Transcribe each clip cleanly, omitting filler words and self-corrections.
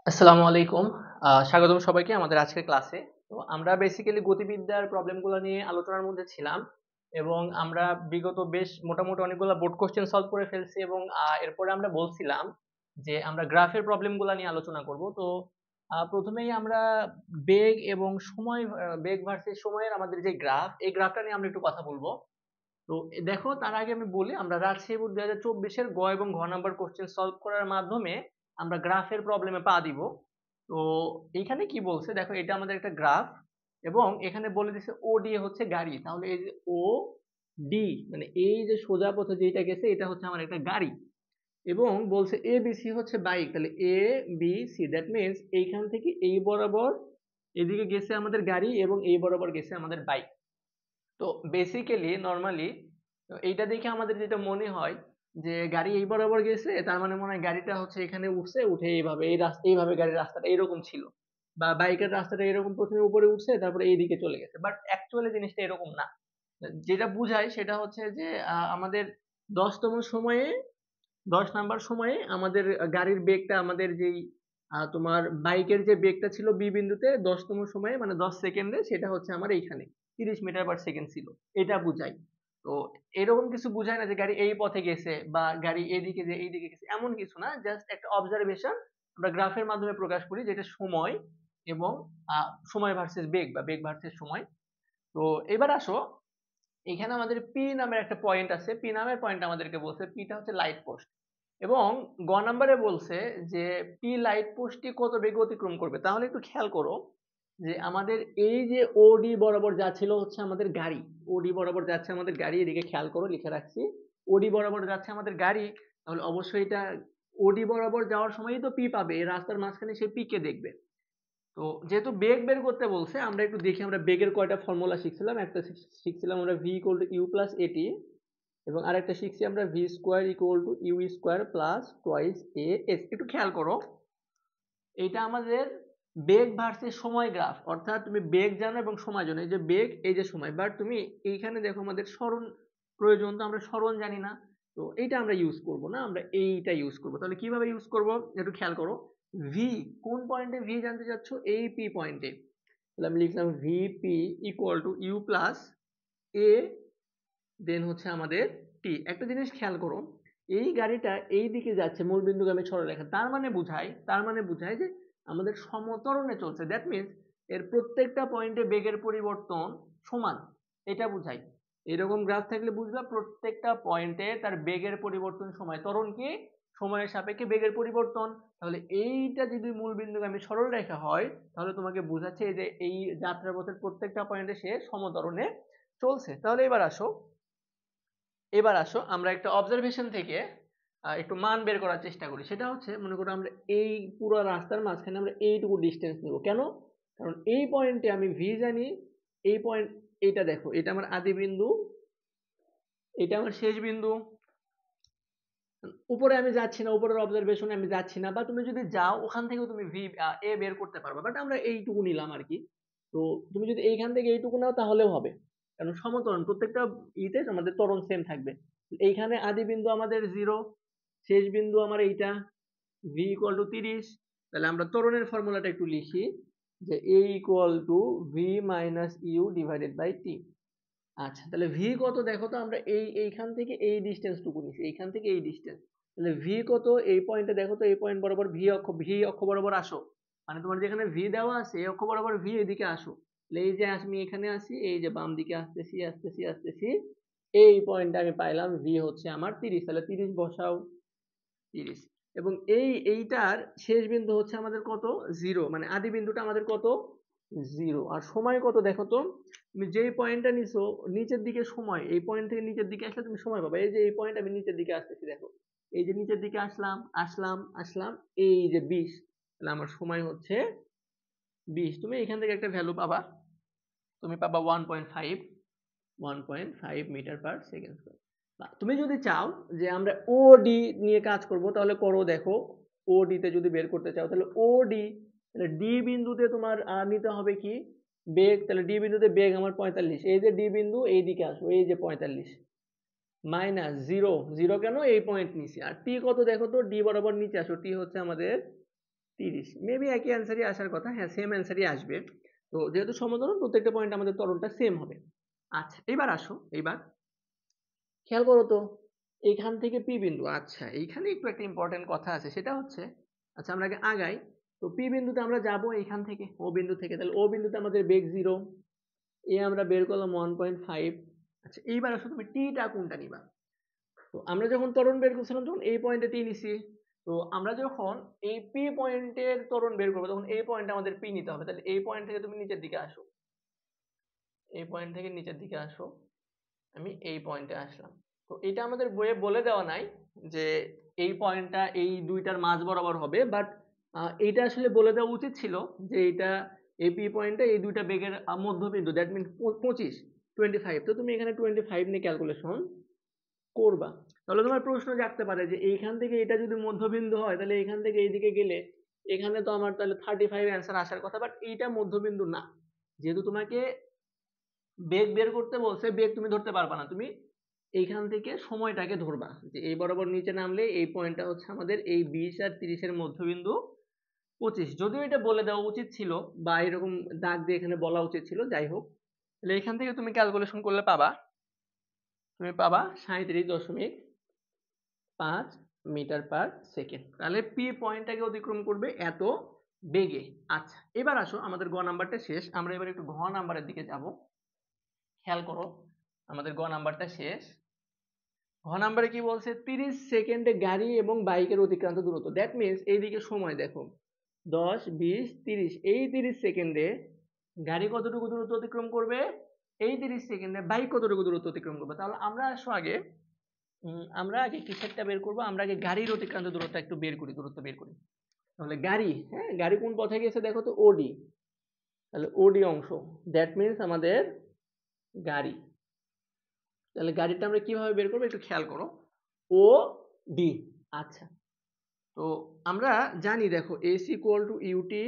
আসসালামু আলাইকুম। স্বাগতম সবাইকে আমাদের আজকের ক্লাসে। তো আমরা বেসিক্যালি গতিবিদ্যার প্রবলেমগুলো নিয়ে আলোচনার মধ্যে ছিলাম এবং আমরা বিগত বেশ মোটামুটি অনেকগুলো বোর্ড কোয়েশ্চেন সলভ করে ফেলছি এবং এরপরে আমরা বলছিলাম যে আমরা গ্রাফের প্রবলেমগুলো নিয়ে আলোচনা করব। তো প্রথমেই আমরা বেগ এবং সময় বেগ ভার্সেস সময়ের আমাদের যে গ্রাফ, এই গ্রাফটা নিয়ে আমরা একটু কথা বলবো। তো দেখো, তার আগে আমি বলি আমরা রাজশাহী বোর্ড 2024 এর গ এবং ঘ নাম্বার কোশ্চেন সলভ করার মাধ্যমে আমরা গ্রাফের প্রবলেমে পা দিব। তো এইখানে কি বলছে দেখো, এটা আমাদের একটা গ্রাফ এবং এখানে বলে দিছে ও ডি হচ্ছে গাড়ি। তাহলে এই যে ও ডি মানে এই যে সোজা পথে যেটা গেছে এটা হচ্ছে আমার একটা গাড়ি এবং বলছে এ বি সি হচ্ছে বাইক। তাহলে A B C that means এইখান থেকে এই বরাবর এদিকে গেছে আমাদের গাড়ি এবং এই বরাবর গেছে আমাদের বাইক। তো বেসিক্যালি নরমালি এইটা দেখে আমাদের যেটা মনে হয় যে গাড়ি এই বরাবর গেছে, তার মানে মনে হয় গাড়িটা হচ্ছে এখানে উঠছে, উঠে এইভাবে এই রাস্তা, এইভাবে গাড়ির রাস্তাটা এরকম ছিল, বা বাইকের রাস্তাটা এরকম প্রথমে উপরে উঠছে তারপরে এইদিকে চলে গেছে। বাট অ্যাকচুয়ালি জিনিসটা এরকম না। যেটা বুঝায় সেটা হচ্ছে যে আমাদের 10তম সময়ে 10 নাম্বার সময়ে আমাদের গাড়ির বেগটা, আমাদের যেই তোমার বাইকের যে বেগটা ছিল বি বিন্দুতে 10তম সময়ে মানে 10 সেকেন্ডে, সেটা হচ্ছে আমার এইখানে 30 মিটার/সেকেন্ড ছিল। এটা বুঝাই। তো এরকম কিছু বুঝায় না যে গাড়ি এই পথে গেছে বা গাড়ি এদিকে যে এইদিকে গেছে, এমন কিছু না। জাস্ট একটা অবজারভেশন আমরা গ্রাফের মাধ্যমে প্রকাশ করি, যেটা সময় এবং সময় ভার্সেস বেগ বা বেগ ভার্সেস সময়। তো এবার আসো, এখানে আমাদের পি নামের একটা পয়েন্ট আছে। পি নামের পয়েন্ট আমাদেরকে বলছে পিটা হচ্ছে লাইট পোস্ট এবং গ নাম্বারে বলছে যে পি লাইট পোস্টটি কত বেগে অতিক্রম করবে। তাহলে একটু খেয়াল করো যে আমাদের এই যে ওডি বরাবর যাচ্ছিল হচ্ছে আমাদের গাড়ি, ওডি বরাবর যাচ্ছে আমাদের গাড়ি, এদিকে খেয়াল করো লিখে রাখছি, ওডি বরাবর যাচ্ছে আমাদের গাড়ি। তাহলে অবশ্যই এটা ওডি বরাবর যাওয়ার সময়ই তো পি পাবে, এই রাস্তার মাঝখানে সে পি কে দেখবে। তো যেহেতু বেগ বের করতে বলছে, আমরা একটু দেখি আমরা বেগের কয়টা ফর্মুলা শিখছিলাম। একটা শিখছিলাম আমরা v equal to you plus at এবং আরেকটা শিখছি আমরা v square equal to u square plus twice a s. একটু খেয়াল করো, এইটা আমাদের বেগ ভার্সেস সময় গ্রাফ, অর্থাৎ তুমি বেগ জানো এবং সময় জানো, এই যে বেগ এই যে সময়। বাট তুমি এইখানে দেখো আমাদের সরণ প্রয়োজন, তো আমরা সরণ জানি না। তো এইটা আমরা ইউজ করব না, আমরা এইটা ইউজ করব। তাহলে কিভাবে ইউজ করব একটু খেয়াল করো। ভি, কোন পয়েন্টে ভি জানতে চাচ্ছ? এই পি পয়েন্টে। তাহলে আমি লিখলাম VP equal to you plus A then হচ্ছে আমাদের টি। একটা জিনিস খেয়াল করো, এই গাড়িটা এই দিকে যাচ্ছে মূল বিন্দুগামী সরলরেখা, তার মানে বুঝায় যে আমাদের সমত্বরণে চলছে। দ্যাট মিন্স এর প্রত্যেকটা পয়েন্টে বেগের পরিবর্তন সমান, এটা বুঝায়। এরকম গ্রাফ থাকলে বুঝবা প্রত্যেকটা পয়েন্টে তার বেগের পরিবর্তন সময়, ত্বরণ কি? সময়ের সাপেক্ষে বেগের পরিবর্তন। তাহলে এইটা যদি মূল বিন্দুগামী সরলরেখা হয়, তাহলে তোমাকে বোঝাচ্ছে যে এই যাত্রাপথের প্রত্যেকটা পয়েন্টে সে সমত্বরণে চলছে। তাহলে এবার আসো আমরা একটা অবজারভেশন থেকে একটু মান বের করার চেষ্টা করি। সেটা হচ্ছে, মনে করো আমরা এই পুরো রাস্তার মাঝখানে আমরা এইটুকু ডিস্টেন্স নেব। কেন? কারণ এই পয়েন্টে আমি ভি জানি, এই পয়েন্ট, এইটা দেখো, এটা আমার আদি বিন্দু, এটা আমার শেষ বিন্দু। উপরে আমি যাচ্ছি না, উপরের অবজারভেশনে আমি যাচ্ছি না, বা তুমি যদি যাও ওখান থেকেও তুমি ভি এ বের করতে পারবে। বাট আমরা এইটুকু নিলাম আর কি। তো তুমি যদি এইখান থেকে এইটুকু নাও তাহলেও হবে, কারণ সমত্বরণ প্রত্যেকটা ইতে আমাদের ত্বরণ সেম থাকবে। এইখানে আদি বিন্দু আমাদের 0, শেষ বিন্দু আমার এইটা, ভি ইকুয়াল টু 30। তাহলে আমরা ত্বরণের ফর্মুলাটা একটু লিখি যে A equal to V minus U divided by T. আচ্ছা, তাহলে ভি কত দেখো তো, আমরা এইখান থেকে এই ডিস্টেন্স টুকু নিছি, এইখান থেকে এই ডিস্টেন্স। তাহলে ভি কত এই পয়েন্টে দেখো তো, এই পয়েন্ট বরাবর ভি অক্ষ বরাবর আসো, মানে তোমার যেখানে ভি দেওয়া আছে এই অক্ষ বরাবর ভি এদিকে আসো। তাহলে এই যে আমি এখানে আসি, এই যে বাম দিকে আসতেছি আসতেছি আসতেছি, এই পয়েন্টে আমি পাইলাম ভি হচ্ছে আমার 30। তাহলে 30 বসাও, 30। এবং এইটার শেষ বিন্দু হচ্ছে আমাদের কত? 0, মানে আদি বিন্দুটা আমাদের কত? 0। আর সময় কত দেখো তো, তুমি যেই পয়েন্টটা নিছো নিচের দিকে সময়, এই পয়েন্ট থেকে নিচের দিকে আসলে তুমি সময় পাবে। এই যে এই পয়েন্ট আমি নিচের দিকে আসতেছি দেখো, এই যে নিচের দিকে আসলাম আসলাম আসলাম, এই যে 20। তাহলে আমার সময় হচ্ছে 20। তুমি এখান থেকে একটা ভ্যালু পাবা, তুমি পাবা 1.5 মিটার পার সেকেন্ড স্কয়ার। তুমি যদি চাও যে আমরা ওডি নিয়ে কাজ করব, তাহলে করো। দেখো, ওডি তে যদি বের করতে চাও, তাহলে ওডি, তাহলে ডি বিন্দুতে তোমার নিতে হবে কি? বেগ। তাহলে ডি বিন্দুতে বেগ আমার 45, এই যে ডি বিন্দু এই দিকে আসো, এই যে 45 মাইনাস 0, 0 কেন? এই পয়েন্ট নিচে। আর টি কত দেখো তো, ডি বরাবর নিচে আসো, টি হচ্ছে আমাদের 30, মেবি একই অ্যান্সারই আসার কথা, হ্যাঁ সেম অ্যান্সারই আসবে। তো যেহেতু সমতরণ প্রত্যেকটা পয়েন্ট আমাদের ত্বরণটা সেম হবে। আচ্ছা এবার আসো, এবার খেয়াল করো তো এখান থেকে পি বিন্দু, আচ্ছা এইখানে একটু একটা ইম্পর্টেন্ট কথা আছে, সেটা হচ্ছে আচ্ছা আমরা আগে আগাই। তো পি বিন্দুতে আমরা যাব এইখান থেকে, ও বিন্দু থেকে, তাহলে ও বিন্দুতে আমাদের বেগ 0, এ আমরা বের করলাম 1.5। আচ্ছা এইবার আসো তুমি টিটা কোনটা নিবা? তো আমরা যখন ত্বরণ বের করছিলাম তখন এই পয়েন্টে টি নিছি। তো আমরা যখন এই পি পয়েন্টের ত্বরণ বের করবো তখন এই পয়েন্টে আমাদের পি নিতে হবে। তাহলে এই পয়েন্ট থেকে তুমি নিচের দিকে আসো, এই পয়েন্ট থেকে নিচের দিকে আসো, আমি এই পয়েন্টে আসলাম। তো এটা আমাদের বইয়ে বলে দেওয়া নাই যে এই পয়েন্টটা এই দুইটার মাঝ বরাবর হবে, বাট এইটা আসলে বলে দেওয়া উচিত ছিল যে এটা এই পি পয়েন্টটা এই দুইটা বেগের মধ্যবিন্দু, দ্যাট মিনস 25, 25। তো তুমি এখানে 25 নিয়ে ক্যালকুলেশন করবা। তাহলে তোমার প্রশ্ন জাগতে পারে যে এইখান থেকে এটা যদি মধ্যবিন্দু হয় তাহলে এখান থেকে এইদিকে গেলে এখানে তো আমার তাহলে 35 অ্যান্সার আসার কথা, বাট এইটা মধ্যবিন্দু না। যেহেতু তোমাকে বেগ বের করতে বলছে, বেগ তুমি ধরতে পারবা না, তুমি এইখান থেকে সময়টাকে ধরবা যে এই বরাবর নিচে নামলে এই পয়েন্টটা হচ্ছে আমাদের এই 20 আর 30 এর মধ্যবিন্দু 25। যদিও এটা বলে দেওয়া উচিত ছিল বা এরকম দাগ দিয়ে এখানে বলা উচিত ছিল, যাই হোক। তাহলে এখান থেকে তুমি ক্যালকুলেশন করলে পাবা, তুমি পাবা 37.5 মিটার পার সেকেন্ড। তাহলে পি পয়েন্টটাকে অতিক্রম করবে এত বেগে। আচ্ছা এবার আসো, আমাদের গ নাম্বারটা শেষ, আমরা এবার একটু ঘ নাম্বারের দিকে যাব। খেয়াল করো আমাদের গ নাম্বারটা শেষ। ঘ নাম্বারে কি বলছে? 30 সেকেন্ডে গাড়ি এবং বাইকের অতিক্রান্ত দূরত্ব, দ্যাট মিনস এইদিকে সময় দেখো 10, 20, 30, এই 30 সেকেন্ডে গাড়ি কতটুকু দূরত্ব অতিক্রম করবে, এই 30 সেকেন্ডে বাইক কতটুকু দূরত্ব অতিক্রম করবে। তাহলে আমরা আসো আগে আমরা আগে কিসেরটা বের করবো, আমরা আগে গাড়ির অতিক্রান্ত দূরত্ব একটু বের করি, দূরত্ব বের করি। তাহলে গাড়ি, হ্যাঁ গাড়ি কোন পথে গেছে দেখো তো, ওডি, তাহলে ওডি অংশ, দ্যাট মিনস আমাদের গাড়ি। তাহলে গাড়িটা আমরা কিভাবে বের করবো একটু খেয়াল করো, ও ডি। আচ্ছা তো আমরা জানি দেখো S equal to UT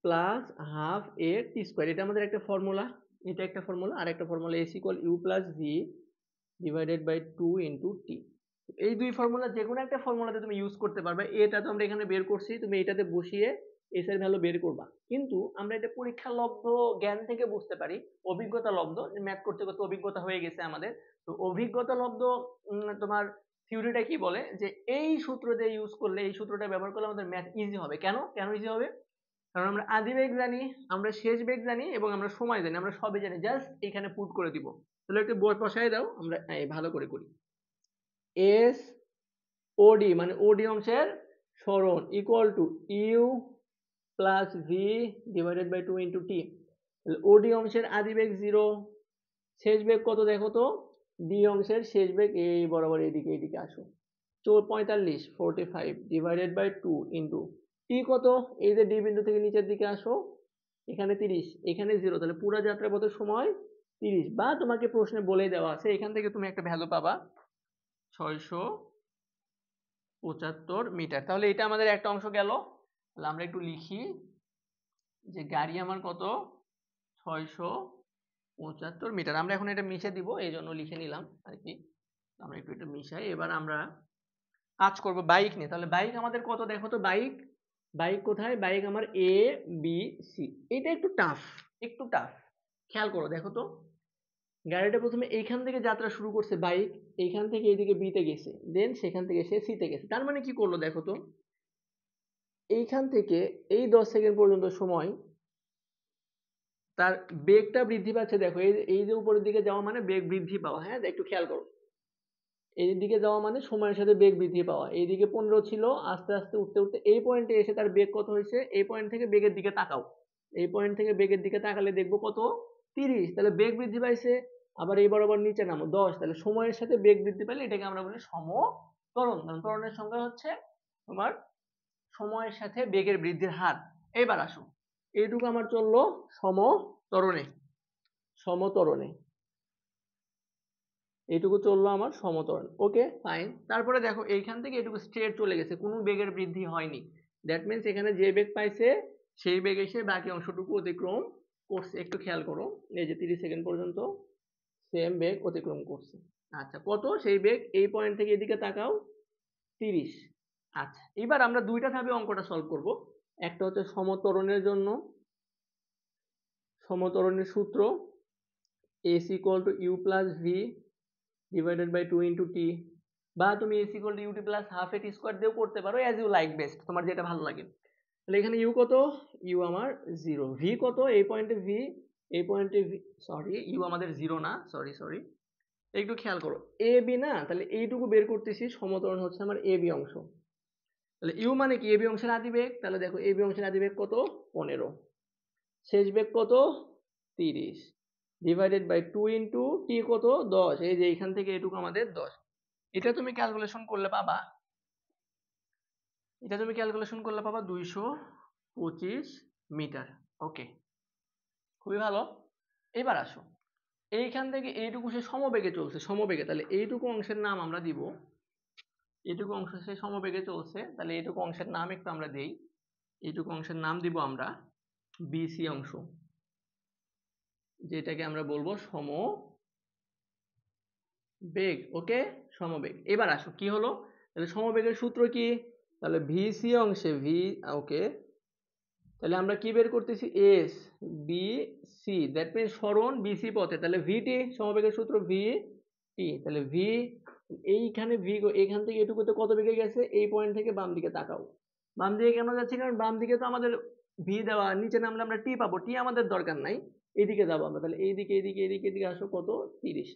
plus half A T square, এটা আমাদের একটা ফর্মুলা, এটা একটা ফর্মুলা, আর একটা formula S equal U plus V divided by 2 into T. এই দুই ফর্মুলা যে কোনো একটা ফর্মুলাতে তুমি ইউজ করতে পারবে। এটা তো আমরা এখানে বের করছি, তুমি এটাতে বসিয়ে এস এর ভ্যালু বের করবা। কিন্তু আমরা এটা পরীক্ষা লব্ধ জ্ঞান থেকে বুঝতে পারি, অভিজ্ঞতা লব্ধ, ম্যাথ করতে করতে অভিজ্ঞতা হয়ে গেছে আমাদের। তো অভিজ্ঞতা লব্ধ তোমার থিওরিটা কি বলে যে এই সূত্র দিয়ে ইউজ করলে, এই সূত্রটা ব্যবহার করলে আমাদের ম্যাথ ইজি হবে। কেন কেন ইজি হবে? কারণ আমরা আদি বেগ জানি, আমরা শেষ বেগ জানি এবং আমরা সময় জানি, আমরা সবই জানি, জাস্ট এখানে পুট করে দিব। তাহলে একটু বসায় দাও, আমরা ভালো করে করি। এস ওডি মানে ওডি অংশের সরণ equal to you plus V divided by 2 into T. OD অংশের আদি বেগ 0, শেষ বেগ কত দেখো তো, ডি অংশের শেষ বেগ এই বরাবর এইদিকে, এইদিকে আসো, 45 45 ডিভাইডেড বাই 2 ইন্টু টি কত, এই যে ডি বিন্দু থেকে নিচের দিকে আসো, এখানে 30, এখানে 0, তাহলে পুরো যাত্রার পথের সময় 30, বা তোমাকে প্রশ্নে বলেই দেওয়া আছে এখান থেকে তুমি একটা ভ্যালু পাবা 675 মিটার। তাহলে এটা আমাদের একটা অংশ গেল। তাহলে আমরা একটু লিখি যে গাড়ি আমার কত, 675 মিটার। আমরা এখন এটা মিশে দিব, এই জন্য লিখে নিলাম আর কি। আমরা একটু এটা মিশাই, এবার আমরা কাজ করব বাইক নিয়ে। তাহলে বাইক আমাদের কত দেখো তো, বাইক বাইক কোথায়, বাইক আমার এ বি সি। এটা একটু টাফ, একটু টাফ, খেয়াল করো দেখো তো, গাড়িটা প্রথমে এইখান থেকে যাত্রা শুরু করছে বাইক, এইখান থেকে এইদিকে বি তে গেছে, দেন সেখান থেকে সে সি তে গেছে। তার মানে কি করলো দেখো তো, এইখান থেকে এই 10 সেকেন্ড পর্যন্ত সময় তার বেগটা বৃদ্ধি পাচ্ছে। দেখো এই যে উপরের দিকে যাওয়া মানে বেগ বৃদ্ধি পাওয়া, হ্যাঁ একটু খেয়াল করো, এই দিকে যাওয়া মানে সময়ের সাথে বেগ বৃদ্ধি পাওয়া। এইদিকে 15 ছিল, আস্তে আস্তে উঠতে উঠতে এই পয়েন্টে এসে তার বেগ কত হয়েছে, এই পয়েন্ট থেকে বেগের দিকে তাকাও, এই পয়েন্ট থেকে বেগের দিকে তাকালে দেখবো কত, 30, তাহলে বেগ বৃদ্ধি পাইছে। আবার এই বরাবর নিচে নামো 10, তাহলে সময়ের সাথে বেগ বৃদ্ধি পাইলে এটাকে আমরা বলি সমত্বরণ। কারণ ত্বরণের সংজ্ঞা হচ্ছে তোমার সময়ের সাথে বেগের বৃদ্ধির হার। এবার আসো, এইটুকু আমার চললো সমত্বরণে, সমত্বরণে এইটুকু চললো আমার সমত্বরণ, ওকে ফাইন। তারপরে দেখো এইখান থেকে এইটুকু স্ট্রেট চলে গেছে, কোনো বেগের বৃদ্ধি হয়নি, দ্যাট মিনস এখানে যে বেগ পাইছে সেই বেগ এসে বাকি অংশটুকু অতিক্রম করছে। একটু খেয়াল করো, এই যে 30 সেকেন্ড পর্যন্ত সেম বেগ অতিক্রম করছে। আচ্ছা কত সেই বেগ, এই পয়েন্ট থেকে এদিকে তাকাও 30। আচ্ছা এবার আমরা দুইটা ধাপে অঙ্কটা সলভ করব। একটা হচ্ছে সমত্বরণের জন্য সমত্বরণের সূত্র s equal to u plus v divided by 2 into t, বা তুমি s equal to ut plus half at square দিয়েও করতে পারো, as you like best, তোমার যেটা ভালো লাগে। তাহলে এখানে u কত, u আমার 0, v কত, এই পয়েন্টে v, এই পয়েন্টে v, সরি u আমাদের 0 না, সরি সরি, একটু খেয়াল করো এ বি না, তাহলে এইটুকু বের করতেছি, সমতরণ হচ্ছে আমার এ বি অংশ। তাহলে ইউ মানে কি, এ বি অংশের আদি বেগ, তাহলে দেখো এ বি অংশের আদি বেগ কত, 15, শেষ বেগ কত, 30, ডিভাইডেড বাই 2 ইন্টু টি কত, 10, এই যে এখান থেকে এটুকু আমাদের 10। এটা তুমি ক্যালকুলেশন করলে পাবা, এটা তুমি ক্যালকুলেশন করলে পাবা 225 মিটার। ওকে, খুবই ভালো। এবার আসো, এইখান থেকে এইটুকু সে সমবেগে চলছে, সমবেগে, তাহলে এইটুকু অংশের নাম আমরা দিব, এইটুকু অংশ সে সমবেগে চলছে, তাহলে এইটুকু অংশের নাম একটু আমরা দেই, এইটুকু অংশের নাম দিব আমরা বিসি অংশ, যেটাকে আমরা বলবো সমবেগ। ওকে, সমবেগ। এবার আসো কি হলো, তাহলে সমবেগের সূত্র কি, তাহলে ভিসি অংশে ভি, ওকে, তাহলে আমরা কি বের করতেছি, S B C, that means সরণ বিসি পথে, তাহলে ভিটি, সমবেগের সূত্র ভি টি, তাহলে ভি, এইখানে ভি, এখান থেকে এটুকুতে কত বেগে গেছে, এই পয়েন্ট থেকে বাম দিকে তাকাও, বাম দিকে কেন যাচ্ছে, কারণ বাম দিকে তো আমাদের ভি দেওয়া, নিচে নামলে আমরা টি পাবো, টি আমাদের দরকার নাই, এইদিকে যাবো আমরা, তাহলে এইদিকে এইদিকে এইদিকে এদিকে আসো, কত, 30,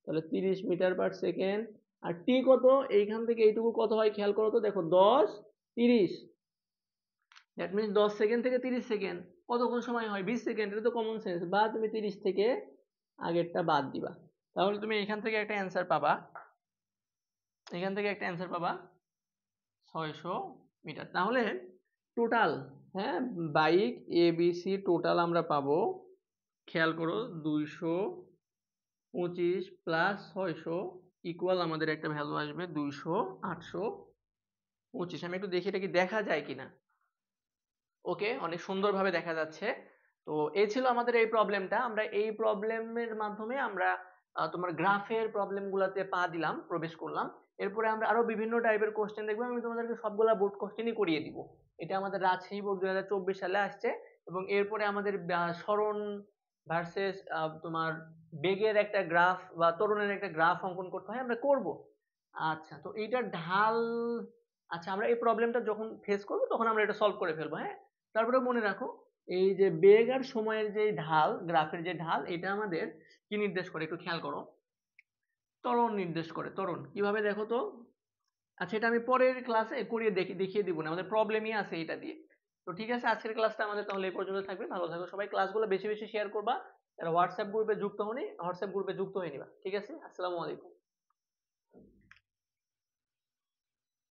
তাহলে 30 মিটার পার সেকেন্ড। আর টি কত, এইখান থেকে এইটুকু কত হয় খেয়াল করো তো, দেখো 10 30, দ্যাট মিনস 10 সেকেন্ড থেকে 30 সেকেন্ড কতক্ষণ সময় হয়, 20 সেকেন্ড, এটা তো কমন সেন্স, বা তুমি 30 থেকে আগেরটা বাদ দিবা, তাহলে তুমি এখান থেকে একটা অ্যান্সার পাবা, এখান থেকে একটা অ্যান্সার পাবা 600 মিটার। তাহলে টোটাল, হ্যাঁ, bike A B C total আমরা পাবো, খেয়াল করো, 225 প্লাস 600 ইকুয়াল আমাদের একটা ভ্যালু আসবে 825। আমি একটু দেখি এটা কি দেখা যায় কিনা। ওকে, অনেক সুন্দরভাবে দেখা যাচ্ছে। তো এই ছিল আমাদের এই প্রবলেমটা, আমরা এই প্রবলেমের মাধ্যমে আমরা তোমার গ্রাফের প্রবলেম গুলাতে পা দিলাম, প্রবেশ করলাম। এরপরে আমরা আরো বিভিন্ন টাইপের কোশ্চেন দেখবো, আমি তোমাদেরকে সবগুলা বোর্ড কোশ্চেনই করিয়ে দিব। এটা আমাদের রাজশাহী বোর্ড 2024 সালে আসছে, এবং এরপরে আমাদের সরণ ভার্সেস তোমার বেগের একটা গ্রাফ বা ত্বরণের একটা গ্রাফ অঙ্কন করতে হয়, আমরা করব। আচ্ছা, তো এইটার ঢাল, আচ্ছা আমরা এই প্রবলেমটা যখন ফেস করবো তখন আমরা এটা সলভ করে ফেলবো, হ্যাঁ। তারপরে মনে রাখো, এই যে বেগ আর সময়ের যে ঢাল, গ্রাফের যে ঢাল, এটা আমাদের কি নির্দেশ করে, একটু খেয়াল করো, ত্বরণ নির্দেশ করে। ত্বরণ কিভাবে দেখো তো, আচ্ছা এটা আমি পরের ক্লাসে করিয়ে দেখিয়ে দিব না, আমাদের প্রবলেমই আছে এটা দিয়ে। তো ঠিক আছে, আজকের ক্লাসটা আমাদের তাহলে এই পর্যন্ত থাকবে। ভালো থাকো সবাই, ক্লাসগুলো বেশি বেশি শেয়ার করবা, যারা হোয়াটসঅ্যাপ গ্রুপে যুক্ত হয়নি হোয়াটসঅ্যাপ গ্রুপে যুক্ত হয়ে নিবা। ঠিক আছে, আসসালামু আলাইকুম।